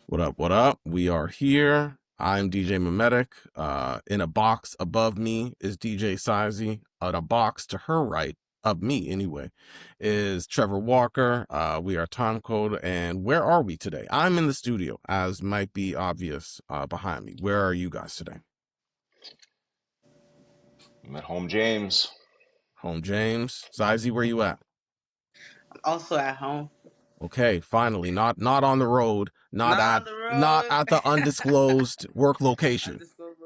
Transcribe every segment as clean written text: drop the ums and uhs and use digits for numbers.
What up? What up? We are here. I'm DJ Memetic. In a box above me is DJ Seiizi. In a box to her right, of me anyway, is Trevor Walker. We are Timecode. And where are we today? I'm in the studio, as might be obvious behind me. Where are you guys today? I'm at home, James. Home James. Seiizi, where you at? Also at home. Okay, finally, not on the road, not on at the road. not at the undisclosed work location. Undisclosed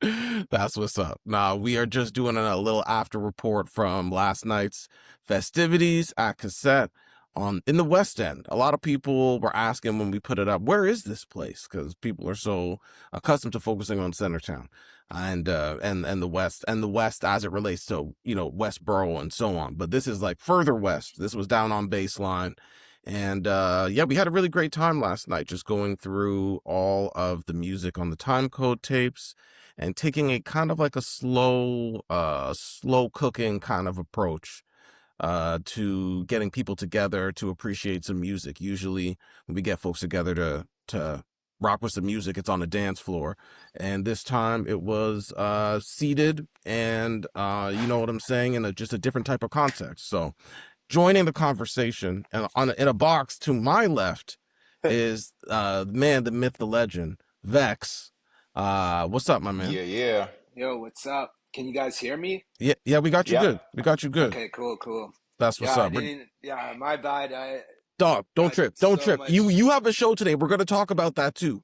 location. That's what's up. Now, we are just doing a little after report from last night's festivities at Cassette in the West End. A lot of people were asking when we put it up, where is this place? Because people are so accustomed to focusing on Centertown and the West as it relates to, Westboro and so on. But this is like further west. This was down on Baseline. And yeah, we had a really great time last night just going through all of the music on the Timecode tapes and taking a kind of like a slow cooking kind of approach to getting people together to appreciate some music. Usually when we get folks together to rock with some music, it's on the dance floor. And this time it was seated and you know what I'm saying, in just a different type of context. So joining the conversation and in a box to my left is the man, the myth, the legend, Vex. What's up, my man? Yeah. Yo, what's up? Can you guys hear me? Yeah, we got you good. We got you good. Okay, cool. That's what's up. My bad. Dog, don't trip. Much... You have a show today. We're going to talk about that too.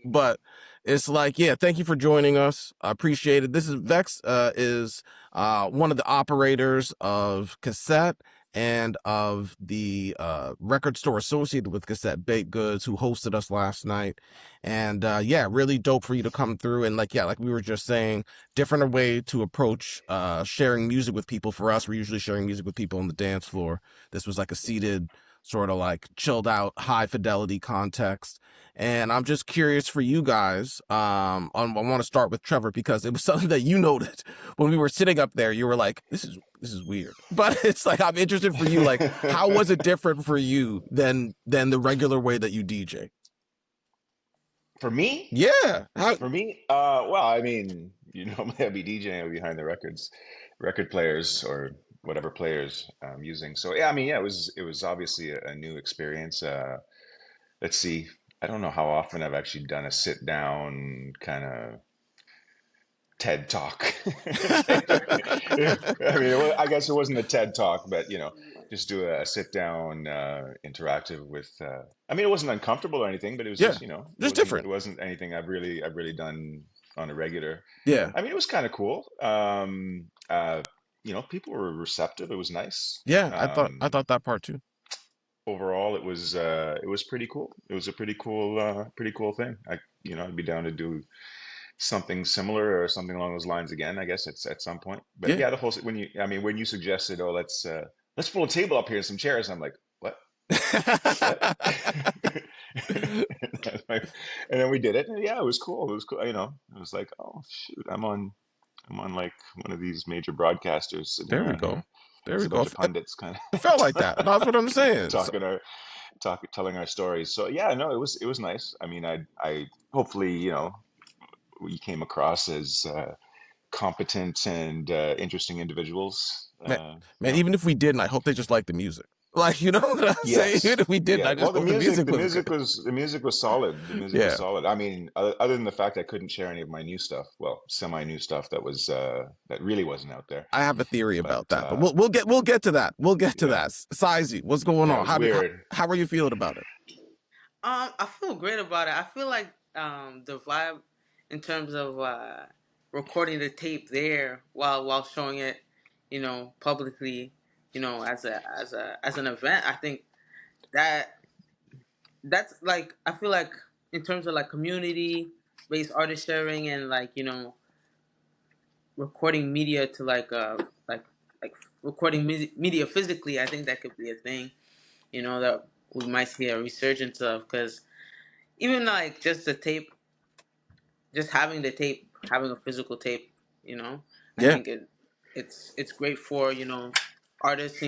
But it's like, yeah, thank you for joining us. I appreciate it. This is Vex is one of the operators of Cassette and of the record store associated with Cassette, Baked Goods, who hosted us last night. And yeah, really dope for you to come through. And like we were just saying, different way to approach sharing music with people. For us, we're usually sharing music with people on the dance floor. This was like a seated, sort of like chilled out, high fidelity context. And I'm just curious for you guys. I want to start with Trevor because it was something that you noted when we were sitting up there. You were like, this is weird. But it's like, I'm interested for you. Like, how was it different for you than the regular way that you DJ? For me? Yeah. For me? Well, I mean, normally I'd be DJing behind the record players or whatever players I'm using. So yeah, I mean, yeah, it was obviously a new experience. Let's see. I don't know how often I've actually done a sit down kind of TED talk. I mean, I guess it wasn't a TED talk, but just do a sit down interactive with. I mean, it wasn't uncomfortable or anything, but it was just just different. It wasn't anything I've really done on a regular. Yeah. I mean, it was kind of cool. People were receptive. It was nice. Yeah, I thought that part too. Overall, it was pretty cool. It was a pretty cool thing. I'd be down to do something similar or something along those lines again, I guess it's at some point. But yeah, the whole when you suggested, oh, let's pull a table up here and some chairs, I'm like, what? And then we did it. And yeah, it was cool. It was cool. It was like, oh shoot, I'm on like one of these major broadcasters. There we go. There we go. Pundits kind of. It felt like that. That's what I'm saying. Telling our stories. So yeah, no, it was nice. I mean, I hopefully we came across as competent and interesting individuals. Man, even if we didn't, I hope they just like the music. Like, you know what I'm saying? Even if we didn't, I just hope the music was solid. The music was solid. I mean, other than the fact I couldn't share any of my new stuff, well, semi-new stuff that was that really wasn't out there. I have a theory about that, but we'll get to that. We'll get to that. Seiizi, what's going on? How are you feeling about it? I feel great about it. I feel like the vibe in terms of recording the tape there while showing it, publicly, as an event. I think that's like, I feel like in terms of like community based artist sharing and like, recording media to like recording media physically, I think that could be a thing, that we might see a resurgence of, because even like just the tape, just having the tape, having a physical tape You know, I Yeah, think it's great for artists.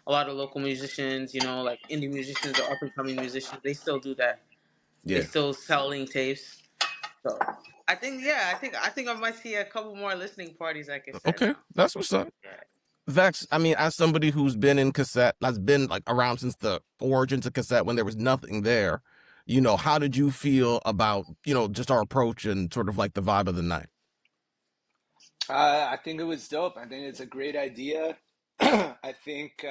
A lot of local musicians. Like indie musicians or up and coming musicians. They still do that. They yeah. still selling tapes. So I think I might see a couple more listening parties at Cassette Okay, now. that's what's up. Yeah. Vex, I mean, as somebody who's been in cassette, that's been like around since the origins of cassette when there was nothing there, how did you feel about, just our approach and sort of like the vibe of the night? I think it was dope. I think it's a great idea. I think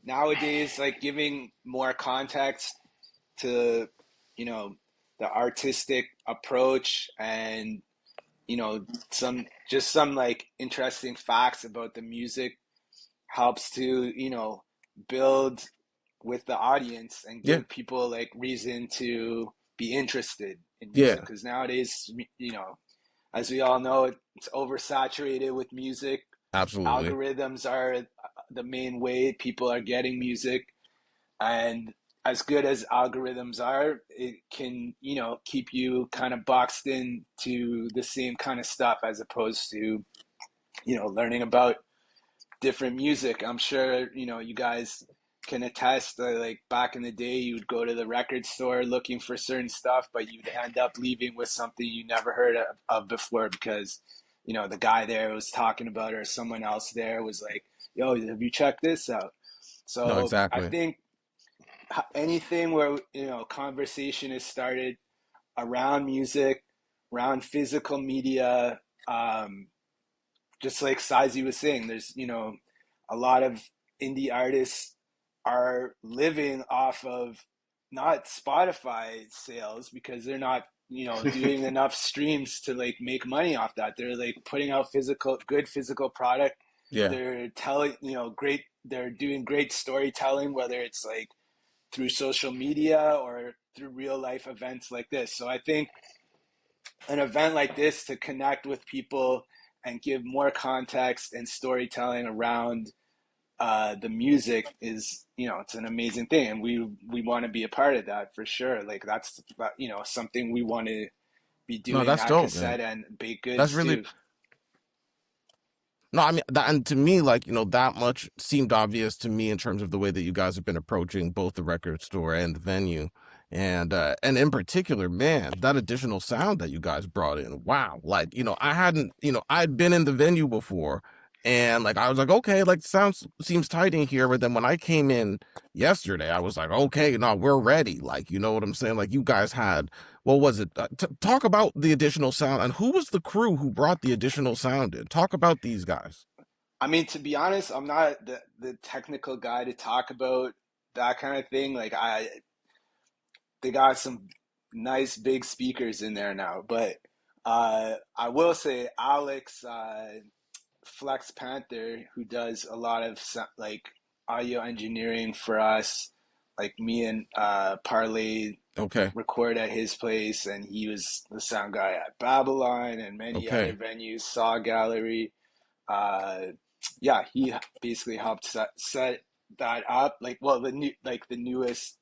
nowadays, like giving more context to, you know, the artistic approach and, some like interesting facts about the music helps to, build with the audience and Yeah, give people like reason to be interested in music. yeah, Because nowadays, as we all know, it's oversaturated with music. absolutely. Algorithms are the main way people are getting music, and as good as algorithms are, it can keep you kind of boxed in to the same kind of stuff as opposed to learning about different music. I'm sure you guys can attest that like back in the day you would go to the record store looking for certain stuff, but you'd end up leaving with something you never heard of before because the guy there was talking about it or someone else there was like, yo, have you checked this out? No, So I exactly. think anything where conversation is started around music, around physical media, um, just like Seiizi was saying, there's a lot of indie artists are living off of not Spotify sales because they're not doing enough streams to like make money off that. They're like putting out good physical product. Yeah. They're telling great. They're doing great storytelling, whether it's like through social media or through real life events like this. So I think an event like this to connect with people and give more context and storytelling around the music is it's an amazing thing, and we want to be a part of that for sure. Like that's something we want to be No, doing that's at dope, man. Cassette and Baked That's Goods really too. No, I mean that, and to me, like that much seemed obvious to me in terms of the way that you guys have been approaching both the record store and the venue, and in particular, man, that additional sound that you guys brought in, wow! Like I hadn't, I'd been in the venue before, and like I was like, okay, like the sound seems tight in here, but then when I came in yesterday, I was like, okay, no, we're ready. Like you know what I'm saying? Like you guys had what was it? Talk about the additional sound and who was the crew who brought the additional sound in. Talk about these guys. I mean, to be honest, I'm not the technical guy to talk about that kind of thing. Like they got some nice big speakers in there now, but I will say Alex Flex Panther, who does a lot of like audio engineering for us, like me and Parlay Okay, record at his place, and he was the sound guy at Babylon and many other okay, venues, Saw Gallery. Uh, yeah, he basically helped set that up. Like, well, the newest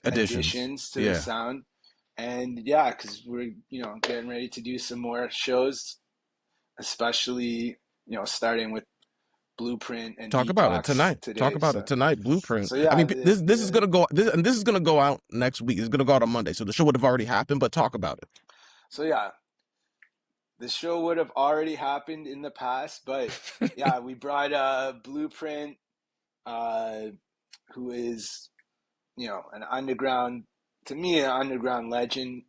additions. additions to the Yeah, sound, and yeah, because we're getting ready to do some more shows, especially starting with Blueprint and talk about it Detox tonight. Talk today. about it So tonight. Blueprint. so I yeah, mean, this is gonna go. This is gonna go out next week. It's gonna go out on Monday, so the show would have already happened. But talk about it. so yeah, the show would have already happened in the past, but yeah, we brought Blueprint, uh, who is an underground, to me, an underground legend.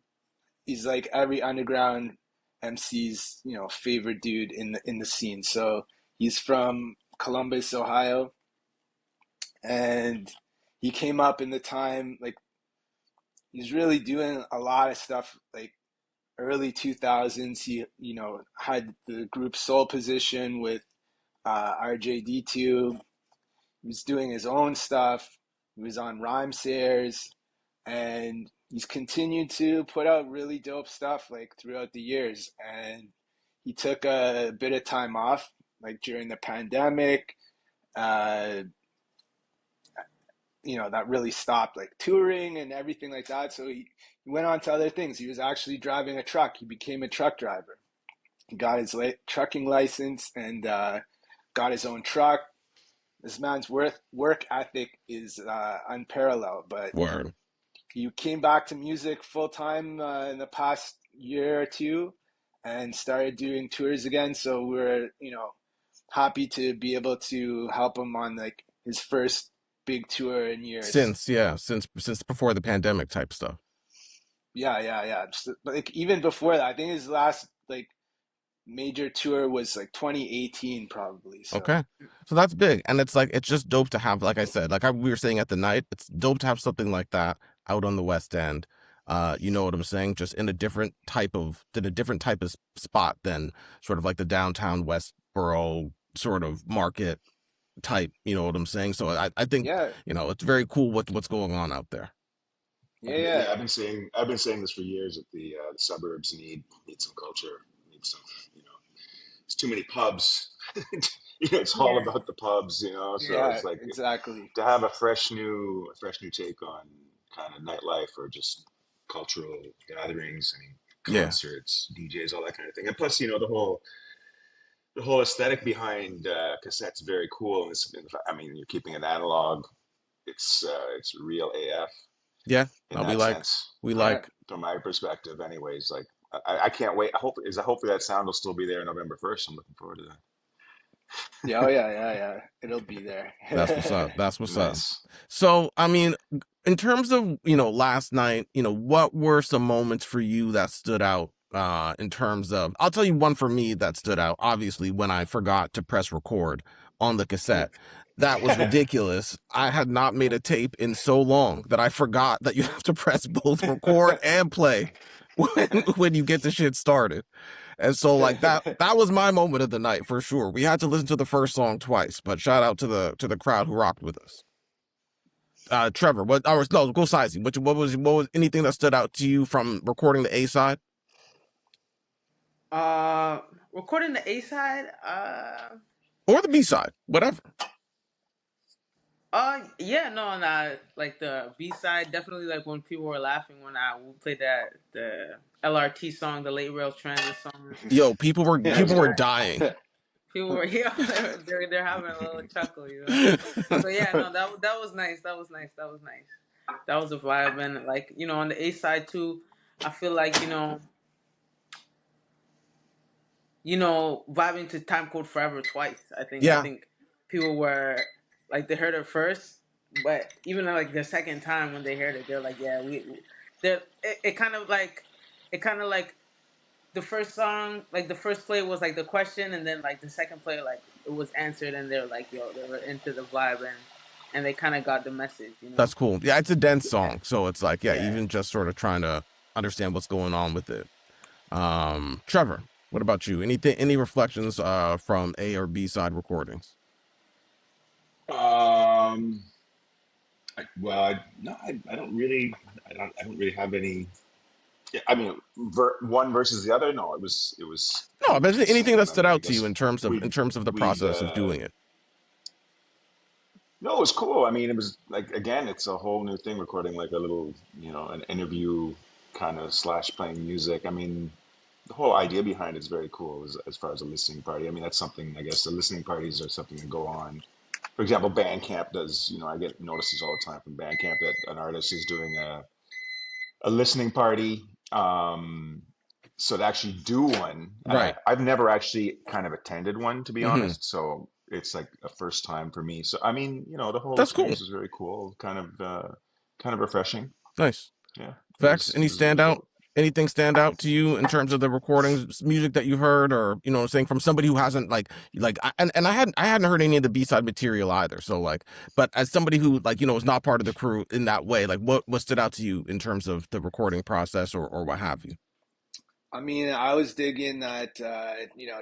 He's like every underground MC's favorite dude in the scene. So he's from Columbus, Ohio, and he came up in the time like he's really doing a lot of stuff like early 2000s. He had the group Soul Position with RJD2. He was doing his own stuff. He was on Rhyme Sayers, and he's continued to put out really dope stuff like throughout the years. And he took a bit of time off, like during the pandemic. Uh, that really stopped like touring and everything like that. So he went on to other things. He was actually driving a truck. He became a truck driver. He got his trucking license and got his own truck. This man's work ethic is unparalleled. But Word. he came back to music full time in the past year or two, and started doing tours again. So we're happy to be able to help him on like his first big tour in years. Since before the pandemic type stuff. Yeah. Just, like even before that, I think his last like major tour was like 2018 probably. So Okay. So that's big. And it's like, it's just dope to have, like I said, we were saying at the night, it's dope to have something like that out on the West End. You know what I'm saying? Just in a different type of spot than sort of like the downtown Westboro sort of market type, you know what I'm saying? So I think, yeah, it's very cool what's going on out there. yeah. I've been saying this for years that the suburbs need some culture, need some, it's too many pubs. It's all Yeah. about the pubs, so Yeah. Yeah, it's like exactly. to have a fresh new take on kind of nightlife or just cultural gatherings. I mean, Yeah. concerts, DJs, all that kind of thing. And plus, the whole aesthetic behind cassette's very cool. I mean, you're keeping it analog. It's real AF Yeah. in We that sense. Yeah. From my perspective, anyways. Like, I can't wait. Hopefully that sound will still be there November 1st. I'm looking forward to that. Yeah, oh yeah. It'll be there. That's what's up. That's what's up. Nice. So, I mean, in terms of, last night, what were some moments for you that stood out in terms of, I'll tell you one for me that stood out, obviously, when I forgot to press record on the cassette. That was ridiculous. I had not made a tape in so long that I forgot that you have to press both record and play when you get the shit started. And so like that was my moment of the night for sure. We had to listen to the first song twice, but shout out to the crowd who rocked with us. Trevor, go Seiiizi. What was anything that stood out to you from recording the A side? Recording the A side, Or the B side, whatever. yeah, no, and like the B side, definitely like when people were laughing when we played the LRT song, the Late Rail Transit song. Yo, people were dying. People were they're having a little chuckle, So yeah, no, that was nice. That was nice. That was a vibe, and like on the A side too, I feel like vibing to Time Code Forever twice. I think people were like they heard it first, but even like the second time when they heard it, they're like, yeah, it kind of like the first song, like the first play was like the question, and then like the second play, like it was answered, and they're like, yo, they were into the vibe, and they kind of got the message. That's cool. Yeah, it's a dense song, Yeah. so it's like, yeah, even just sort of trying to understand what's going on with it. Trevor, what about you? Any reflections from A or B side recordings? I don't really have any. Yeah, I mean, one versus the other. No, it was No, but the anything same. that I stood mean, I out to you guess in terms of the we'd process of doing it. no, it was cool. I mean, it was like, again, it's a whole new thing recording like a little, an interview kind of slash playing music. I mean, the whole idea behind it is very cool as far as a listening party. I mean, that's something, I guess the listening parties are something that go on. For example, Bandcamp does, I get notices all the time from Bandcamp that an artist is doing a listening party. So to actually do one, and Right. I've never actually kind of attended one, to be Mm-hmm. honest. So it's like a first time for me. So I mean, the whole That's cool. experience was very cool, kind of refreshing. Nice. Yeah. Vex, It was dope. anything stand out to you in terms of the recordings, music that you heard, or saying from somebody who hasn't and I hadn't heard any of the B-side material either. So like, but as somebody who is not part of the crew in that way, like what stood out to you in terms of the recording process or what have you? I mean, I was digging that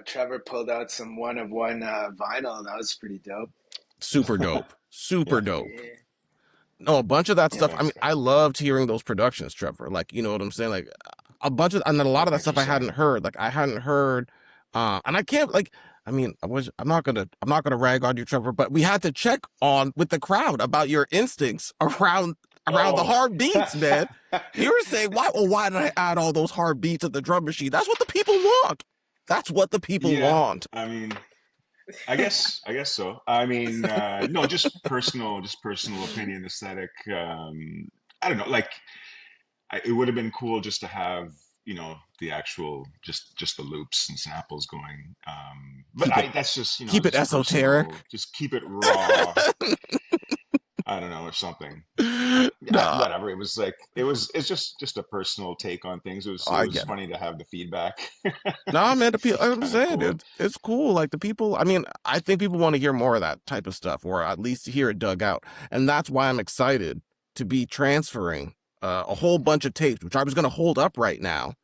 Trevor pulled out some one of one vinyl. That was pretty dope. Super dope. Super Yeah. dope. Yeah. No, a bunch of that stuff. I Thanks. mean, I loved hearing those productions, Trevor. Like, you know what I'm saying? Like a bunch of, and then a lot of that Thank you, stuff I sir. hadn't heard. Like I hadn't heard, and I can't I mean, I'm not gonna rag on you, Trevor, but we had to check on with the crowd about your instincts around the hard beats, man. You were saying, why did I add all those hard beats at the drum machine? That's what the people want. That's what the people Yeah, want. I mean, I guess so. I mean, no, just personal opinion, aesthetic. I don't know. Like, it would have been cool just to have, the actual just the loops and samples going. But Keep it that's just, keep it just esoteric. personal. Just keep it raw. I don't know, or something. Yeah, Nah, whatever. It was like it's just a personal take on things. It I was get it. funny to have the feedback. Nah, man, the people, It's I'm kind of saying cool. it's cool. Like the people, I mean, I think people want to hear more of that type of stuff, or at least hear it dug out. And that's why I'm excited to be transferring a whole bunch of tapes, which I was going to hold up right now.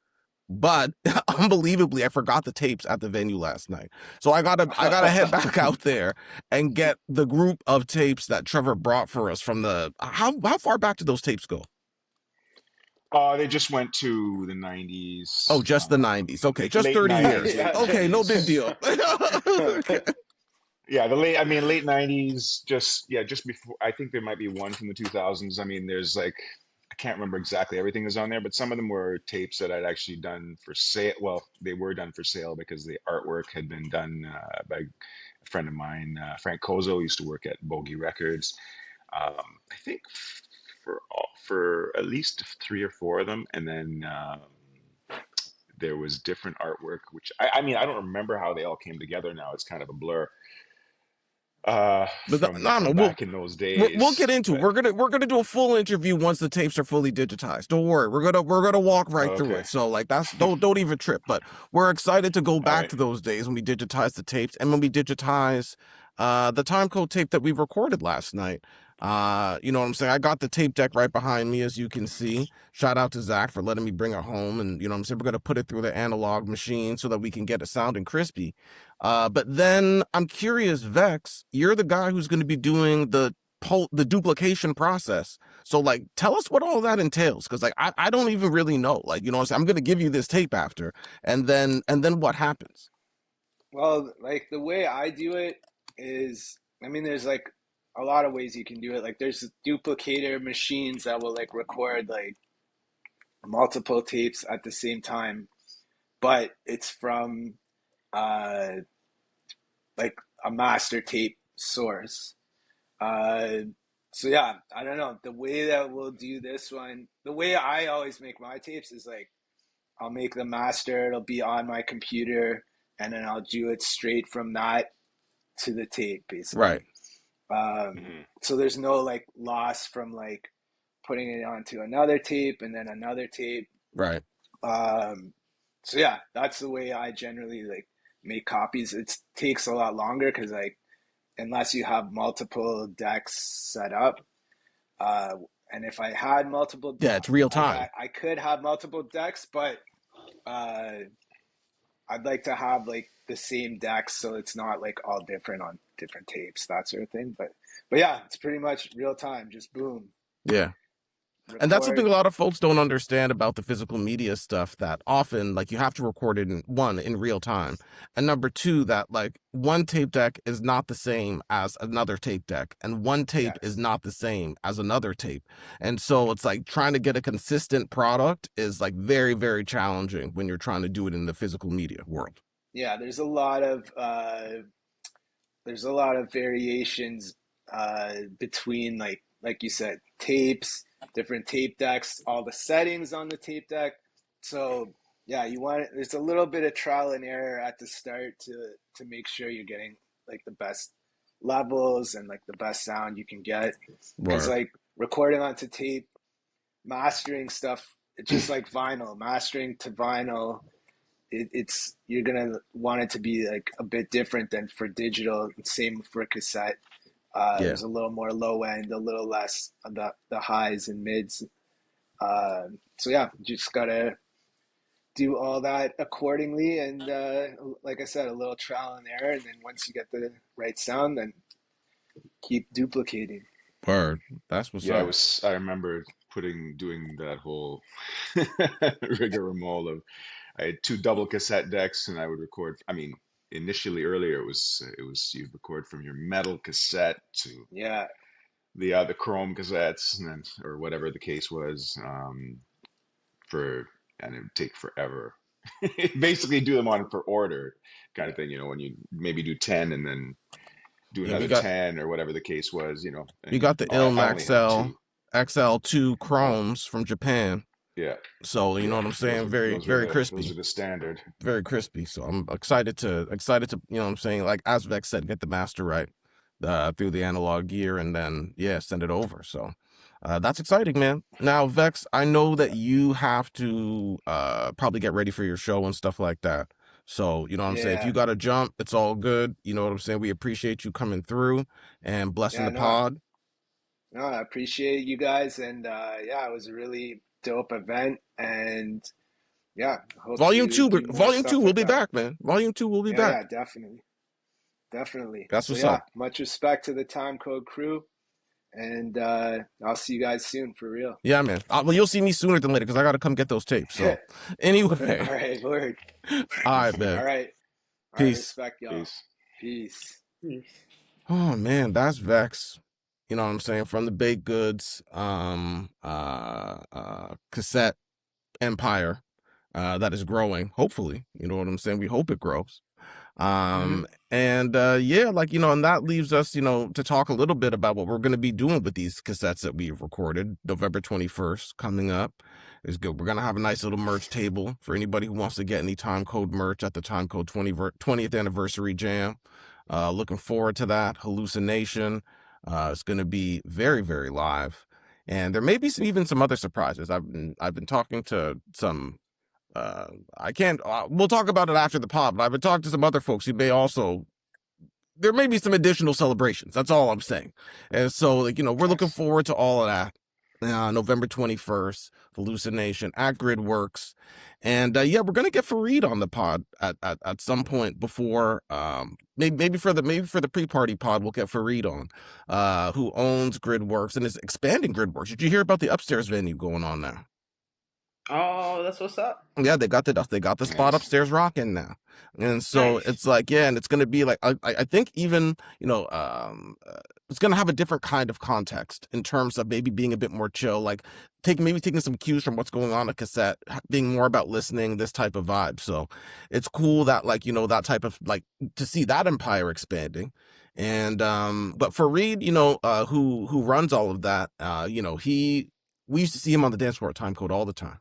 But unbelievably, I forgot the tapes at the venue last night. So I gotta head back out there and get the group of tapes that Trevor brought for us from the how far back did those tapes go? They just went to the Oh, 90s, just the 90s. Okay, just late 30 90s, years. late Yeah. Okay, no big 90s. deal. Okay. Yeah, I mean, late 90s, just before, I think there might be one from the 2000s. I mean, there's like, I can't remember exactly everything that's on there, but some of them were tapes that I'd actually done for sale. Well, they were done for sale because the artwork had been done by a friend of mine, Frank Kozo, used to work at Bogey Records. I think for at least three or four of them, and then there was different artwork, which I mean, I don't remember how they all came together now. It's kind of a blur But no, no, from we'll back in those we'll days. get into it. But We're gonna do a full interview once the tapes are fully digitized. Don't worry. We're gonna walk right through okay, it. So like that's don't even trip. But we're excited to go all back right. to those days when we digitize the tapes and when we digitize the time code tape that we recorded last night. You know what I'm saying? I got the tape deck right behind me, as you can see. Shout out to Zach for letting me bring it home. And you know what I'm saying? We're gonna put it through the analog machine so that we can get it sounding crispy. But then I'm curious, Vex, you're the guy who's going to be doing the duplication process. So like, tell us what all that entails, because like I don't even really know. Like, you know what I'm saying? I'm going to give you this tape after, and then what happens? Well, like the way I do it is, I mean, there's like a lot of ways you can do it. Like there's duplicator machines that will like record like multiple tapes at the same time, but it's from uh like a master tape source. Uh so yeah, I don't know. The way that we'll do this one, the way I always make my tapes is like I'll make the master, it'll be on my computer, and then I'll do it straight from that to the tape, Right, basically. Hmm. So there's no like loss from like putting it onto another tape and then another tape. right. Um, so yeah, that's the way I generally like make copies. It takes a lot longer because like unless you have multiple decks set up, uh, and if I had multiple, Yeah, it's real time. I could have multiple decks, but uh, I'd like to have like the same decks so it's not like all different on different tapes, that sort of thing. But yeah, it's pretty much real time, just boom, Yeah. And that's something record. a lot of folks don't understand about the physical media stuff, that often like you have to record it in real time. And number two, that like one tape deck is not the same as another tape deck. And one tape is Yes. not the same as another tape. And so it's like trying to get a consistent product is like very, very challenging when you're trying to do it in the physical media world. Yeah, there's a lot of variations between like you said, tapes, different tape decks, all the settings on the tape deck. So yeah, there's a little bit of trial and error at the start to make sure you're getting like the best levels and like the best sound you can get. Because Word. like recording onto tape, mastering stuff, it's just like vinyl, mastering to vinyl, it's you're gonna want it to be like a bit different than for digital. Same for cassette. Yeah. There's a little more low end, a little less of the highs and mids. So yeah, you just gotta do all that accordingly, and like I said, a little trial and error, and then once you get the right sound, then keep duplicating. Word. That's what's Yeah, up. I remember doing that whole rigmarole of, I had two double cassette decks, and I would record. I mean, initially earlier it was you'd record from your metal cassette to Yeah, the chrome cassettes, and then, or whatever the case was, for and it would take forever. basically do them on for order kind of thing, when you maybe do 10 and then do Yeah, we another got 10 or whatever the case was, we and got the I Ilm only have XL two. XL2 Oh, Chromes from Japan. yeah. So you know Yeah. what I'm saying? Very, Those are very the crispy. standard. Very crispy. So I'm excited to you know what I'm saying, like as Vex said, get the master right through the analog gear and then send it over. So that's exciting, man. Now Vex, I know that you have to probably get ready for your show and stuff like that. So you know what I'm saying, if you Yeah. gotta jump, it's all good. You know what I'm saying? We appreciate you coming through and blessing Yeah, the pod. no, I appreciate you guys, and yeah, it was a really dope event, and yeah, hope to do more Volume two stuff will like be that. back, man. Volume 2 will be Yeah, back. yeah, definitely. That's So what's up. yeah, much respect to the Time Code crew, and I'll see you guys soon for real. Yeah, man. Well, you'll see me sooner than later because I got to come get those tapes. So, anyway, All right, Lord. all right, man. All right, Peace. respect y'all. Peace. Peace. Oh man, that's Vex. You know what I'm saying? From the baked goods, cassette empire, that is growing. Hopefully, you know what I'm saying. We hope it grows. And and that leaves us, to talk a little bit about what we're going to be doing with these cassettes that we've recorded. November 21st coming up is good. We're going to have a nice little merch table for anybody who wants to get any Time Code merch at the Time Code 20th anniversary jam. Looking forward to that. Hallucination. It's going to be very, very live. And there may be even some other surprises. I've been talking to some I can't. We'll talk about it after the pod. But I've been talking to some other folks who may also. There may be some additional celebrations. That's all I'm saying. And so, we're looking Nice. forward to all of that. November 21st, Hallucination at Gridworks, and we're gonna get Fareed on the pod at some point before. Maybe for the pre-party pod, we'll get Fareed on, who owns Gridworks and is expanding Gridworks. Did you hear about the upstairs venue going on now? Oh, that's what's up. Yeah, they got the spot Nice. upstairs rocking now, and so Nice. it's like and it's gonna be like I think even it's gonna have a different kind of context in terms of maybe being a bit more chill, like taking some cues from what's going on at Cassette, being more about listening, this type of vibe. So it's cool that that type of to see that empire expanding, and but Fareed, who runs all of that, we used to see him on the dance floor at Time Code all the time.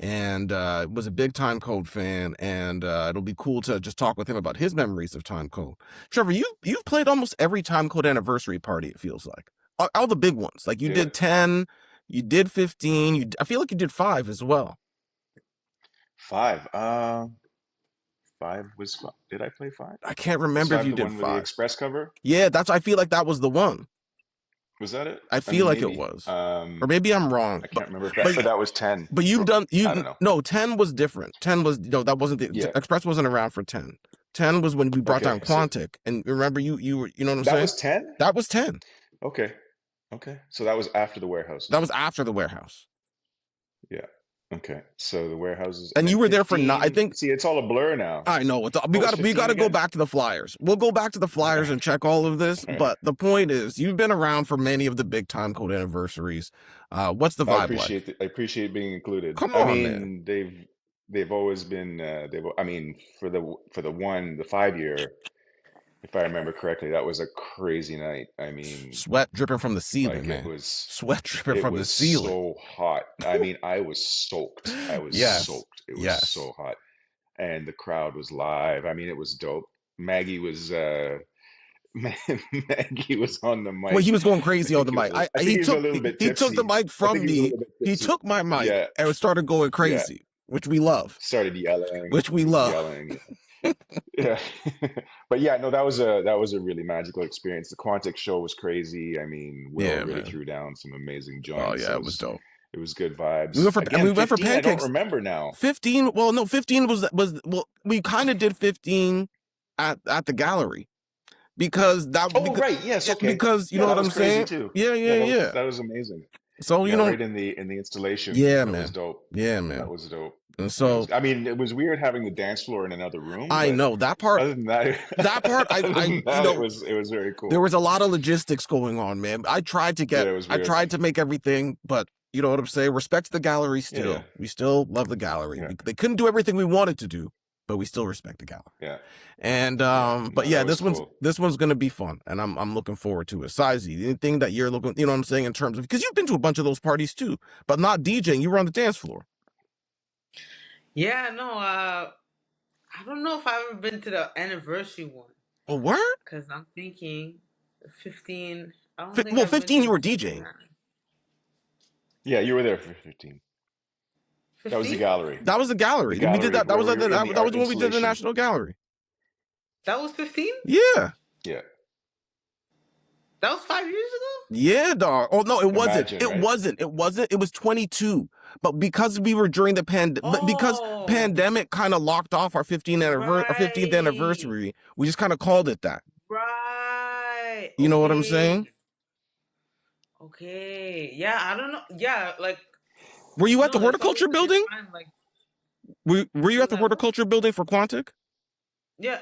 And was a big Time Code fan, and it'll be cool to just talk with him about his memories of Time Code. Trevor, you've played almost every Time Code anniversary party, it feels like. All the big ones. Like you did 10, you did 15, I feel like you did 5 as well. 5. 5 was. Did I play 5? I can't remember if you the did one with the 5. Express cover? Yeah, I feel like that was the one. Was that it? I feel like maybe. it was. Or maybe I'm wrong. I can't remember if that was 10. But I don't know. No, 10 was different. 10 was that wasn't the Express wasn't around for 10. 10 was when we brought down Quantic. And remember you were, you know what I'm saying? That was 10? That was 10. Okay. So that was after the warehouse. That was after the warehouse. Yeah. Okay. So the warehouses. And you were there for 9. I think. See, it's all a blur now. I know. We got to go back to the flyers. We'll go back to the flyers and check all of this. But the point is, you've been around for many of the big Time Code anniversaries. What's the vibe like? I appreciate being included. Come on, man. They've always been. For the 5-year, if I remember correctly, that was a crazy night. I mean, sweat dripping from the ceiling, man. It was sweat dripping from the ceiling. So hot. I mean, I was soaked. Soaked. It was so hot, and the crowd was live. I mean, it was dope. Maggie was Maggie was on the mic. Well, he was going crazy on the mic. He took the mic from me. He took my mic and started going crazy, which we love. Started yelling, which we love. Yelling. Yeah. But yeah, no, that was a really magical experience. The Quantic show was crazy. I mean, Will really threw down some amazing joints. Oh yeah, it was dope. It was good vibes. We went for pancakes. I don't remember now. 15. Well, no, 15 was we kind of did 15 at the gallery because that. Oh right, yes, okay. Because you know what I'm saying. Too. Yeah. That was amazing. So right in the installation. Yeah, man. That was dope. Yeah, man. That was dope. And so I mean, it was weird having the dance floor in another room. I know that part. Other than that, it was very cool. There was a lot of logistics going on, man. I tried to make everything, but You know what I'm saying? Respects the gallery still. Yeah. We still love the gallery. Yeah. They couldn't do everything we wanted to do, but we still respect the gallery. Yeah. And No, but yeah, that was this one's cool. gonna be fun, and I'm looking forward to it. Seiiizi, anything that you're looking, you know what I'm saying, in terms of, because you've been to a bunch of those parties too, but not DJing. You were on the dance floor. Yeah, no, I don't know if I've ever been to the anniversary one. Oh, word? Because I'm thinking 15. I don't think Well, I've been 15 to you were the DJing. Yeah, you were there for 15. 15? That was the gallery. That was the gallery. We did that. That was where we were in the that was art the one we did at the installation. National Gallery. That was 15? Yeah. Yeah. That was 5 years ago? Yeah, dog. Oh no, it wasn't. Imagine, It right? wasn't. It wasn't. It was 22. But because we were during the because Oh, pandemic kind of locked off our 15th right. anniversary, we just kind of called it that. Right. You know what I'm saying? Okay. Yeah, I don't know. Yeah, like, Were you at the no, there's always horticulture like a building? time, like, Were you at was the that what? horticulture building for Quantic? Yeah.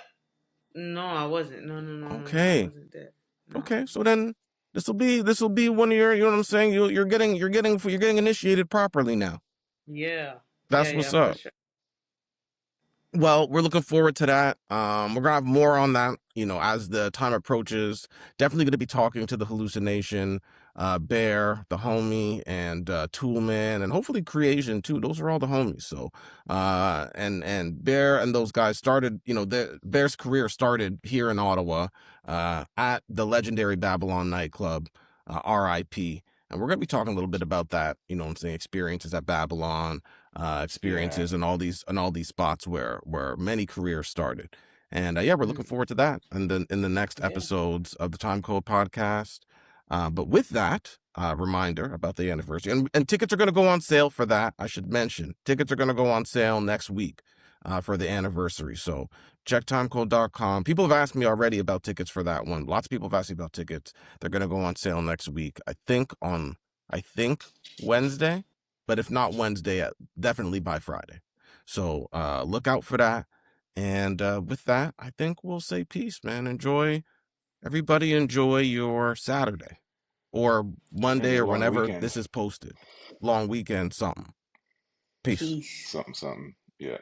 No, I wasn't. No, I Okay. wasn't there. No. Okay. So then this will be one of your, you know what I'm saying? You're getting initiated properly now. Yeah. That's Yeah, what's for up. sure. Well, we're looking forward to that. We're gonna have more on that, you know, as the time approaches. Definitely gonna be talking to the Hallucination, Bear, the homie, and Toolman, and hopefully Creation too. Those are all the homies. So and Bear and those guys started, you know, Bear's career started here in Ottawa, at the legendary Babylon nightclub, RIP. And we're gonna be talking a little bit about that, you know what I'm saying, experiences at Babylon, experiences and all these spots where many careers started. And yeah, we're looking forward to that and then in the next episodes of the Timecode podcast. But with that, reminder about the anniversary, and tickets are going to go on sale for that. I should mention tickets are going to go on sale next week for the anniversary. So check timecode.com. People have asked me already about tickets for that one. Lots of people have asked me about tickets. They're going to go on sale next week. I think Wednesday. But if not Wednesday, definitely by Friday. So look out for that. And with that, I think we'll say peace, man. Everybody enjoy your Saturday or Monday or whenever weekend. this is posted. Long weekend, something. Peace. Peace. Something. Yeah.